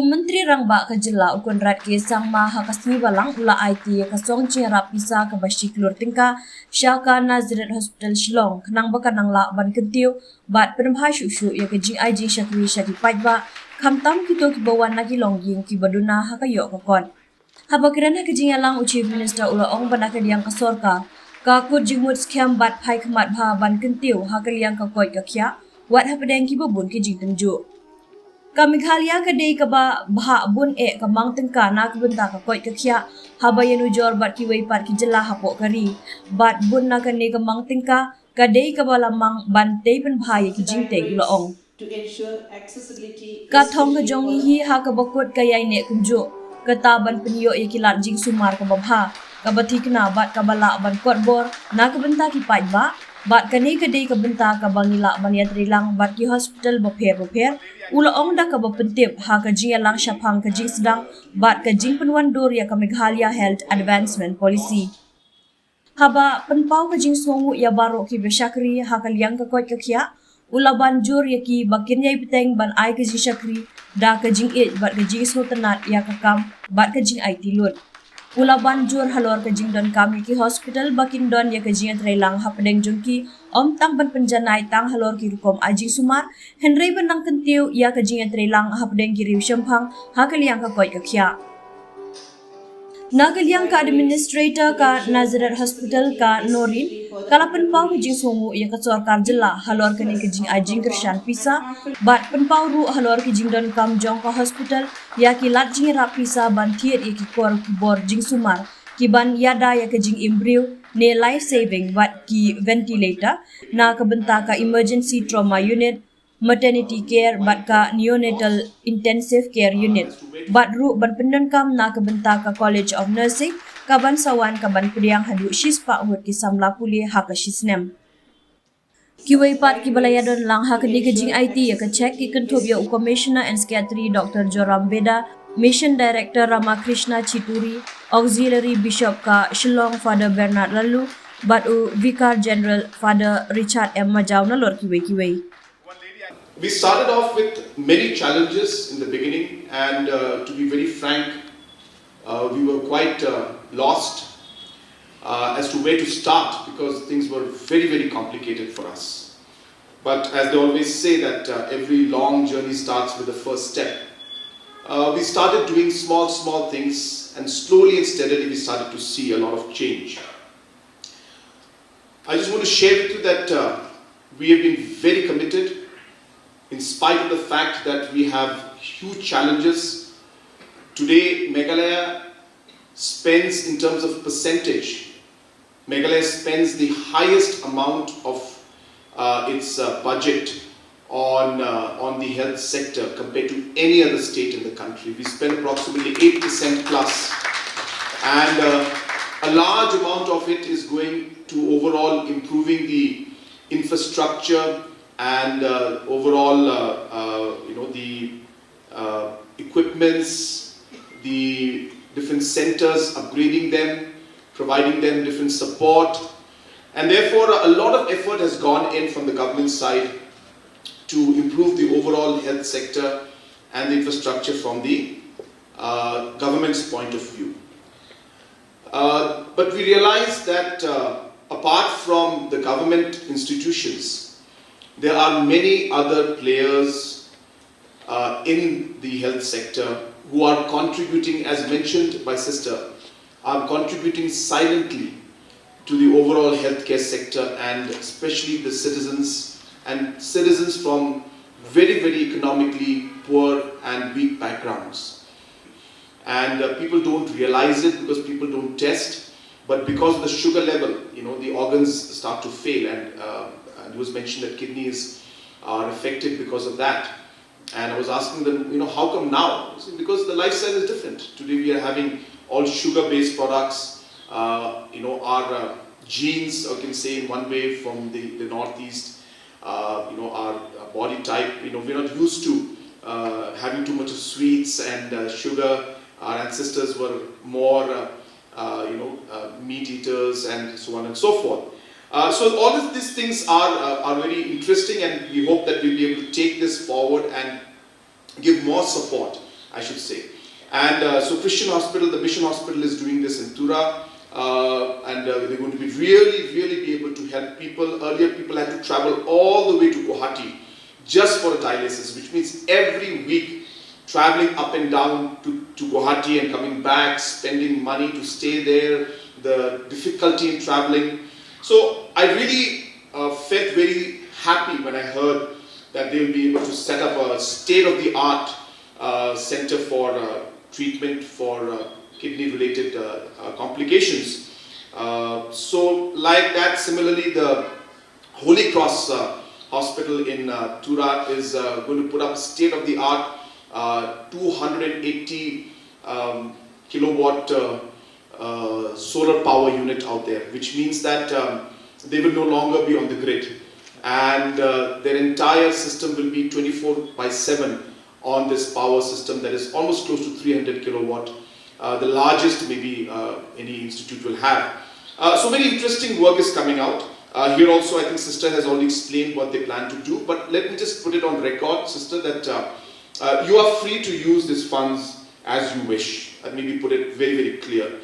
Menteri Rangba ke jela ukun rat ke sang maha kasmi balang ula Aiti ke song jingiarap pisa ke basi klur tingka syaka Nazareth Hospital Shillong kenang bakanang la ban kentiu bat penembha syusyu ya ke jingshakri syaki pajba kamtam kito ki bawan nagi longging ki baduna hakayo kokon. Habakiran ke jingalang Chief Minister ula ong banaka diang kasorka ka kut jingmut skem bat pai kemat bha ban kentiu hakaliang ka koi ka kya wat hapadeng ki babun ki jingtenju. Ka Meghalaya ka day ka ba bha bun e ka mang tengka na ka benta ka koi ka kya habayan ujor bat ki weipat ki jela hapo kari bat bun na ka ne ka mang tengka ka day ka ba lamang ban tay pen bhai ki jingte ula ong ka thong ka jong hi ha ka bakut ka yai ne kumjo ka ta ban penyo e ki lat jing sumar ka babha ka bathi kna bat ka bala ban kot bor na ka benta ki pai ba bat kani ka day ka benta ka bangila ban yatrilang bat ki hospital bapher ula ong da ka bapentip ha ka jing lang syapang ka jing sedang bat ka jing penwan dor ya ka Meghalaya Health Advancement Policy haba penpau ka jing songu ya baro ki jingshakri ha ka liang ka koi ka kya ula banjur ya ki bakin yai peteng ban ai ka jingshakri da ka jing it bat ka jing sotanat ya ka kam bat ka jing Aiti lut ula banjur halor ka jing don kami ki hospital bakin don ya ka jing trailang hapadeng jungki om tang ban penjanai tang halor ki rukom ajing sumar henry ban nang kentiu ya ka jing trailang hapadeng ki riu syampang hakaliang ka koi ka kya Nagaliang ka administrator ka Nazareth Hospital ka Norin kala penpau ka jing songu ya ka sorkar jela halor ka ni ka jing ajing kershan pisa bat penpau ru halor ki jing don kam jong ka hospital ya ki lat jing rap pisa ban thiet ya ki kor ki bor jing sumar ki ban yada ya ka jing imbriu ne life saving bat ki ventilator na ka benta ka emergency trauma unit maternity care bat ka neonatal intensive care unit bat ru ban pendon kam na ka benta ka college of nursing ka ban sawan ka ban priang hadu shispa hut ki samla puli ha ka shisnem ki weipat ki balaya don lang ha ka ni ka jing Aiti ya ka check ki kentob ya commissioner and secretary Dr. Joram Beda mission director Ramakrishna Chituri auxiliary bishop ka Shillong Father Bernard Lalu bat u vicar general Father Richard M Majau na lor ki wei We started off with many challenges in the beginning, and to be very frank, we were quite lost as to where to start because things were very, very complicated for us. But as they always say that every long journey starts with the first step. We started doing small things, and slowly and steadily we started to see a lot of change. I just want to share with you that we have been very committed in spite of the fact that we have huge challenges. Today, Meghalaya spends, in terms of percentage, Meghalaya spends the highest amount of its budget on the health sector compared to any other state in the country. We spend approximately 8% plus, and a large amount of it is going to overall improving the infrastructure and overall, the equipments, the different centers, upgrading them, providing them different support, and therefore a lot of effort has gone in from the government side to improve the overall health sector and the infrastructure from the government's point of view. But we realize that apart from the government institutions, there are many other players in the health sector who are contributing, as mentioned by Sister, are contributing silently to the overall healthcare sector, and especially the citizens from very, very economically poor and weak backgrounds. And people don't realize it because people don't test, but because of the sugar level, the organs start to fail, and it was mentioned that kidneys are affected because of that. And I was asking them, how come now? Because the lifestyle is different. Today we are having all sugar-based products. Our genes, I can say in one way, from the northeast, our body type, we're not used to having too much of sweets and sugar. Our ancestors were more, meat eaters and so on and so forth. So all of these things are very interesting, and we hope that we'll be able to take this forward and give more support. I should say. And so Christian Hospital, the Mission Hospital is doing this in Tura. They're going to be really be able to help people. Earlier people had to travel all the way to Guwahati just for a dialysis, which means every week traveling up and down to Guwahati and coming back, spending money to stay there, the difficulty in traveling. So I really felt very happy when I heard that they will be able to set up a state-of-the-art center for treatment for kidney-related complications. So like that, similarly, the Holy Cross Hospital in Tura is going to put up state-of-the-art 280 kilowatt solar power unit out there, which means that they will no longer be on the grid, and their entire system will be 24/7 on this power system that is almost close to 300 kilowatt, the largest maybe any institute will have. So very interesting work is coming out. Here also I think Sister has already explained what they plan to do, but let me just put it on record, Sister, that you are free to use these funds as you wish. Let me put it very clear.